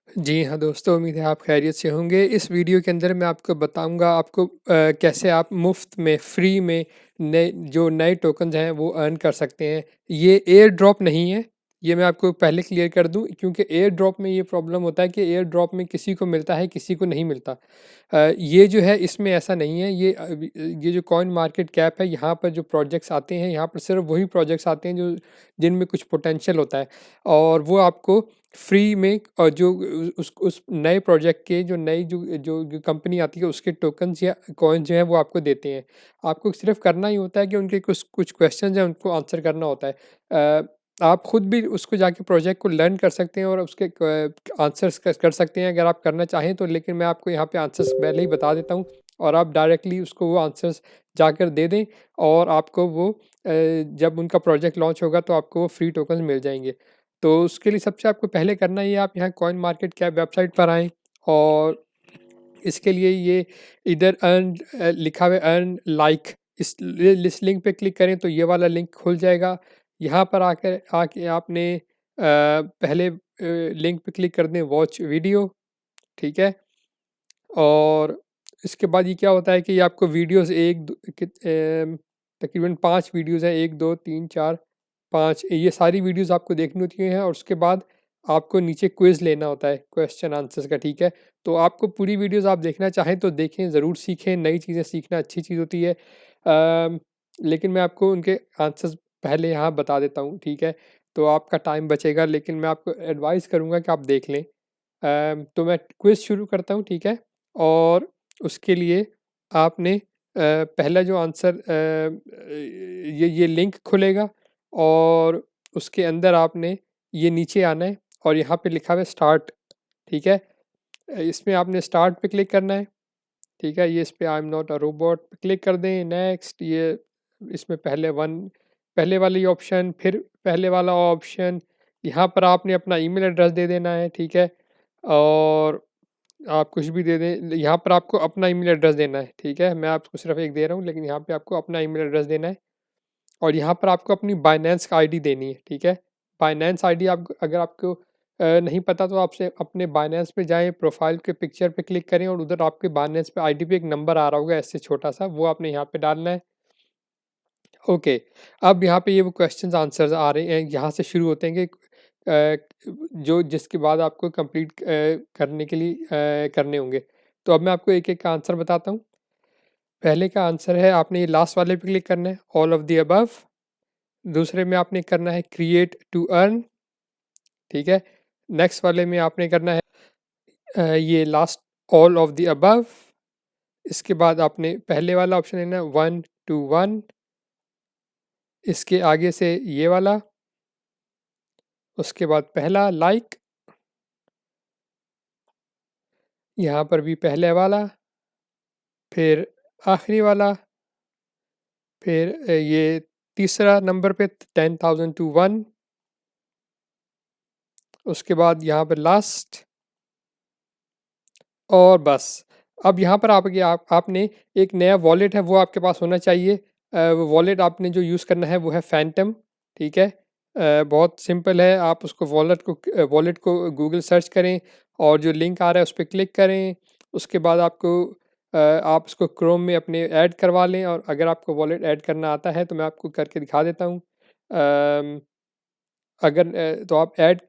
जी हाँ दोस्तों, उम्मीद है आप खैरियत से होंगे। इस वीडियो के अंदर मैं आपको बताऊंगा आपको कैसे आप मुफ्त में फ्री में नए टोकन्स हैं वो अर्न कर सकते हैं। ये एयर ड्रॉप नहीं है, ये मैं आपको पहले क्लियर कर दूं, क्योंकि एयर ड्रॉप में ये प्रॉब्लम होता है कि एयर ड्रॉप में किसी को मिलता है किसी को नहीं मिलता। ये जो है इसमें ऐसा नहीं है। ये जो कॉइन मार्केट कैप है, यहाँ पर जो प्रोजेक्ट्स आते हैं, यहाँ पर सिर्फ वही प्रोजेक्ट्स आते हैं जो जिनमें कुछ पोटेंशियल होता है, और वो आपको फ्री में, और जो उस नए प्रोजेक्ट के जो नई जो कंपनी आती है उसके टोकन्स या कॉइन जो है वो आपको देते हैं। आपको सिर्फ करना ही होता है कि उनके कुछ कुछ क्वेश्चंस हैं उनको आंसर करना होता है। आप खुद भी उसको जाके प्रोजेक्ट को लर्न कर सकते हैं और उसके आंसर्स कर सकते हैं अगर आप करना चाहें तो, लेकिन मैं आपको यहाँ पे आंसर्स पहले ही बता देता हूँ और आप डायरेक्टली उसको वो आंसर्स जाकर दे दें, और आपको वो जब उनका प्रोजेक्ट लॉन्च होगा तो आपको वो फ्री टोकन्स मिल जाएंगे। तो उसके लिए सबसे आपको पहले करना ही है, आप यहाँ कॉइन मार्केट कैप वेबसाइट पर आएँ, और इसके लिए ये इधर अर्न लिखा हुआ है अर्न लाइक, इस लिंक पे क्लिक करें तो ये वाला लिंक खुल जाएगा। यहाँ पर आकर आके आपने पहले लिंक पे क्लिक कर दें वॉच वीडियो, ठीक है। और इसके बाद ये क्या होता है कि ये आपको वीडियोस तकरीबन 5 वीडियोस हैं, 1 2 3 4 5, ये सारी वीडियोस आपको देखनी होती हैं, और उसके बाद आपको नीचे क्विज़ लेना होता है, क्वेश्चन आंसर्स का, ठीक है। तो आपको पूरी वीडियोस आप देखना चाहें तो देखें, ज़रूर सीखें, नई चीज़ें सीखना अच्छी चीज़ होती है। लेकिन मैं आपको उनके आंसर्स पहले यहाँ बता देता हूँ, ठीक है। तो आपका टाइम बचेगा, लेकिन मैं आपको एडवाइस करूँगा कि आप देख लें। तो मैं क्विज़ शुरू करता हूँ, ठीक है। और उसके लिए आपने पहला जो आंसर, ये लिंक खुलेगा, और उसके अंदर आपने ये नीचे आना है और यहाँ पे लिखा हुआ है स्टार्ट, ठीक है। इसमें आपने स्टार्ट पे क्लिक करना है, ठीक है। ये इस पे I am not a robot पे क्लिक कर दें। नेक्स्ट, ये इसमें पहले वाली ऑप्शन, फिर पहले वाला ऑप्शन, यहाँ पर आपने अपना ईमेल एड्रेस दे देना है, ठीक है। और आप कुछ भी दे दें, यहाँ पर आपको अपना ईमेल एड्रेस देना है, ठीक है। मैं आपको सिर्फ एक दे रहा हूँ, लेकिन यहाँ पे आपको अपना ईमेल एड्रेस देना है, और यहाँ पर आपको अपनी बाइनेंस का आईडी देनी है, ठीक है। बाइनेंस आईडी आप अगर आपको नहीं पता तो आपसे अपने बाइनेंस पे जाएं, प्रोफाइल के पिक्चर पे क्लिक करें, और उधर आपके बाइनेंस पे आईडी पे एक नंबर आ रहा होगा ऐसे छोटा सा, वो आपने यहाँ पे डालना है। ओके, अब यहाँ पे ये वो क्वेश्चंस आंसर्स आ रहे हैं, यहाँ से शुरू होते हैं कि जो जिसके बाद आपको कंप्लीट करने के लिए करने होंगे। तो अब मैं आपको एक एक का आंसर बताता हूँ। पहले का आंसर है, आपने ये लास्ट वाले पे क्लिक करना है, ऑल ऑफ द अबव। दूसरे में आपने करना है क्रिएट टू अर्न, ठीक है। नेक्स्ट वाले में आपने करना है ये last, all of the above. इसके बाद आपने पहले वाला ऑप्शन लेना है 1 to 1। इसके आगे से ये वाला, उसके बाद पहला लाइक, यहाँ पर भी पहले वाला, फिर आखिरी वाला, फिर ये तीसरा नंबर पे 10,000 to 1। उसके बाद यहाँ पर लास्ट, और बस। अब यहाँ पर आपने एक नया वॉलेट है वो आपके पास होना चाहिए। वॉलेट आपने जो यूज़ करना है वो है फैंटम, ठीक है। बहुत सिंपल है, आप उसको वॉलेट को गूगल सर्च करें, और जो लिंक आ रहा है उस पर क्लिक करें। उसके बाद आप उसको क्रोम में अपने ऐड करवा लें, और अगर आपको वॉलेट ऐड करना आता है तो मैं आपको करके दिखा देता हूँ। अगर तो आप ऐड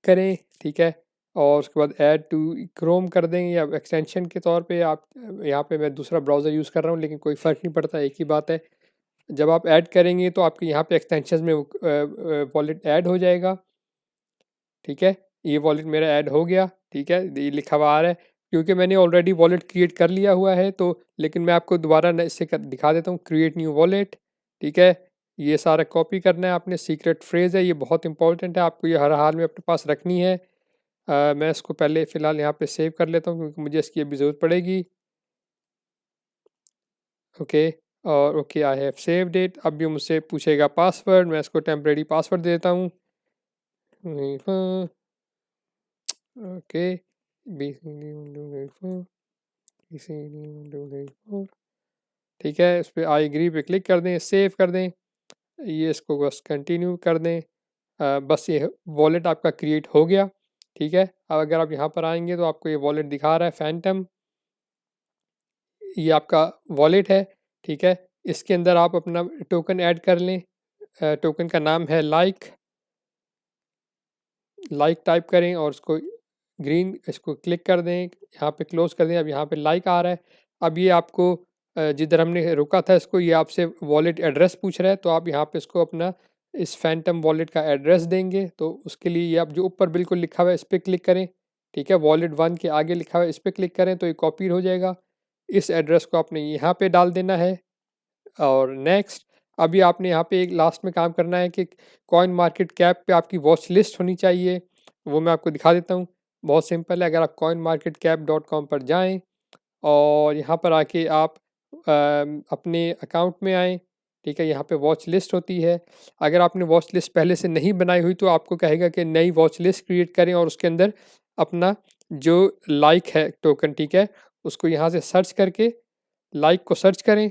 करें, ठीक है। और उसके बाद ऐड टू क्रोम कर दें, या एक्सटेंशन के तौर पे आप, यहाँ पे मैं दूसरा ब्राउज़र यूज़ कर रहा हूँ लेकिन कोई फ़र्क नहीं पड़ता, एक ही बात है। जब आप ऐड करेंगे तो आपके यहाँ पे एक्सटेंशन में वॉलेट ऐड हो जाएगा, ठीक है। ये वॉलेट मेरा ऐड हो गया, ठीक है, ये लिखा हुआ आ रहा है, क्योंकि मैंने ऑलरेडी वॉलेट क्रिएट कर लिया हुआ है। तो लेकिन मैं आपको दोबारा इससे दिखा देता हूँ, क्रिएट न्यू वॉलेट, ठीक है। ये सारा कॉपी करना है आपने, सीक्रेट फ्रेज़ है, ये बहुत इंपॉर्टेंट है, आपको ये हर हाल में अपने पास रखनी है। मैं इसको पहले फ़िलहाल यहाँ पे सेव कर लेता हूँ क्योंकि मुझे इसकी अभी ज़रूरत पड़ेगी। ओके, और okay, I have saved it. अब ये मुझसे पूछेगा पासवर्ड, मैं इसको टेम्परेरी पासवर्ड दे देता हूँ। ओके, ठीक है। इस पर आई एग्री पे क्लिक कर दें, सेव कर दें, ये इसको बस कंटिन्यू कर दें। बस ये वॉलेट आपका क्रिएट हो गया। ठीक है। अब अगर आप यहाँ पर आएंगे तो आपको ये वॉलेट दिखा रहा है फैंटम, ये आपका वॉलेट है, ठीक है। इसके अंदर आप अपना टोकन ऐड कर लें। टोकन का नाम है लाइक, लाइक टाइप करें और उसको ग्रीन, इसको क्लिक कर दें, यहाँ पे क्लोज कर दें। अब यहाँ पे लाइक आ रहा है। अब ये आपको जिधर हमने रुका था इसको, ये आपसे वॉलेट एड्रेस पूछ रहा है, तो आप यहाँ पे इसको अपना इस फैंटम वॉलेट का एड्रेस देंगे। तो उसके लिए ये आप जो ऊपर बिल्कुल लिखा हुआ है इस पर क्लिक करें, ठीक है। वॉलेट 1 के आगे लिखा हुआ है इस पर क्लिक करें तो ये कॉपी हो जाएगा। इस एड्रेस को आपने यहाँ पे डाल देना है और नेक्स्ट। अभी आपने यहाँ पे एक लास्ट में काम करना है कि कॉइन मार्केट कैप पे आपकी वॉच लिस्ट होनी चाहिए, वो मैं आपको दिखा देता हूँ। बहुत सिंपल है, अगर आप coinmarketcap.com पर जाएं और यहाँ पर आके आप अपने अकाउंट में आएँ, ठीक है। यहाँ पे वॉच लिस्ट होती है। अगर आपने वॉच लिस्ट पहले से नहीं बनाई हुई तो आपको कहेगा कि नई वॉच लिस्ट क्रिएट करें और उसके अंदर अपना जो लाइक है टोकन, ठीक है, उसको यहाँ से सर्च करके लाइक को सर्च करें,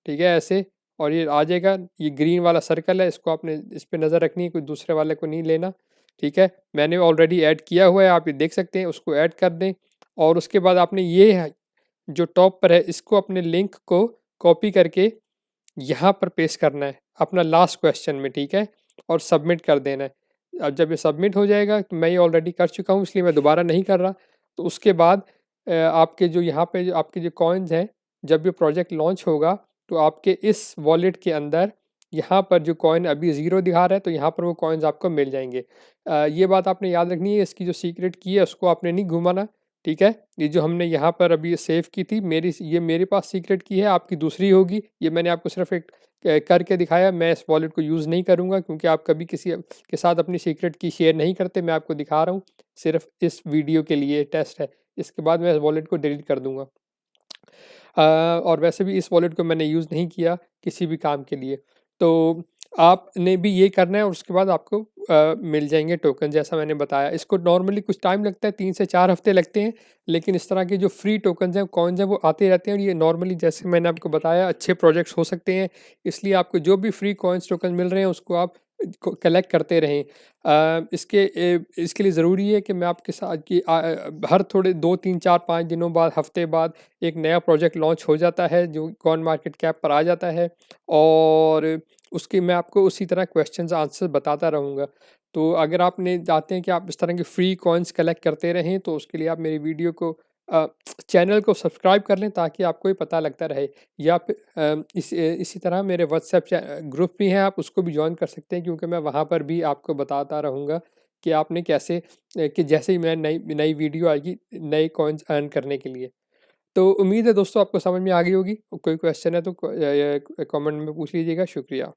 ठीक है, ऐसे। और ये आ जाएगा, ये ग्रीन वाला सर्कल है, इसको आपने इस पे नज़र रखनी है, कोई दूसरे वाले को नहीं लेना, ठीक है। मैंने ऑलरेडी ऐड किया हुआ है, आप ये देख सकते हैं, उसको ऐड कर दें। और उसके बाद आपने ये जो टॉप पर है इसको अपने लिंक को कॉपी करके यहाँ पर पेस्ट करना है अपना लास्ट क्वेश्चन में, ठीक है, और सबमिट कर देना है। अब जब ये सबमिट हो जाएगा, तो मैं ये ऑलरेडी कर चुका हूँ इसलिए मैं दोबारा नहीं कर रहा। तो उसके बाद आपके जो यहाँ पे जो आपके जो कॉइन्स हैं, जब ये प्रोजेक्ट लॉन्च होगा तो आपके इस वॉलेट के अंदर यहाँ पर जो कॉइन अभी ज़ीरो दिखा रहा है तो यहाँ पर वो कॉइन्स आपको मिल जाएंगे। ये बात आपने याद रखनी है, इसकी जो सीक्रेट की है उसको आपने नहीं घुमाना, ठीक है। ये जो हमने यहाँ पर अभी सेव की थी, ये मेरे पास सीक्रेट की है, आपकी दूसरी होगी। ये मैंने आपको सिर्फ एक करके दिखाया, मैं इस वॉलेट को यूज़ नहीं करूँगा क्योंकि आप कभी किसी के साथ अपनी सीक्रेट की शेयर नहीं करते। मैं आपको दिखा रहा हूँ, सिर्फ इस वीडियो के लिए टेस्ट है। इसके बाद मैं इस वॉलेट को डिलीट कर दूँगा। और वैसे भी इस वॉलेट को मैंने यूज़ नहीं किया किसी भी काम के लिए। तो आपने भी ये करना है और उसके बाद आपको मिल जाएँगे टोकन, जैसा मैंने बताया। इसको नॉर्मली कुछ टाइम लगता है, 3 से 4 हफ्ते लगते हैं, लेकिन इस तरह के जो फ्री टोकन्स हैं, कॉइन्स हैं, वो आते रहते हैं और ये नॉर्मली जैसे मैंने आपको बताया अच्छे प्रोजेक्ट्स हो सकते हैं। इसलिए आपको जो भी फ्री कॉइन्स टोकन मिल रहे हैं उसको आप कलेक्ट करते रहें। इसके लिए ज़रूरी है कि मैं आपके साथ कि हर थोड़े 2 3 4 5 दिनों बाद, हफ्ते बाद एक नया प्रोजेक्ट लॉन्च हो जाता है जो कॉइन मार्केट कैप पर आ जाता है और उसकी मैं आपको उसी तरह क्वेश्चंस आंसर बताता रहूँगा। तो अगर आपने चाहते हैं कि आप इस तरह के फ्री कॉइन्स कलेक्ट करते रहें तो उसके लिए आप मेरी वीडियो को चैनल को सब्सक्राइब कर लें ताकि आपको ये पता लगता रहे। या फिर इसी तरह मेरे व्हाट्सएप ग्रुप भी हैं, आप उसको भी ज्वाइन कर सकते हैं क्योंकि मैं वहाँ पर भी आपको बताता रहूँगा कि आपने कैसे कि जैसे ही मैं नई नई वीडियो आएगी नए कॉइन्स अर्न करने के लिए। तो उम्मीद है दोस्तों आपको समझ में आ गई होगी। कोई क्वेश्चन है तो कमेंट में पूछ लीजिएगा। शुक्रिया।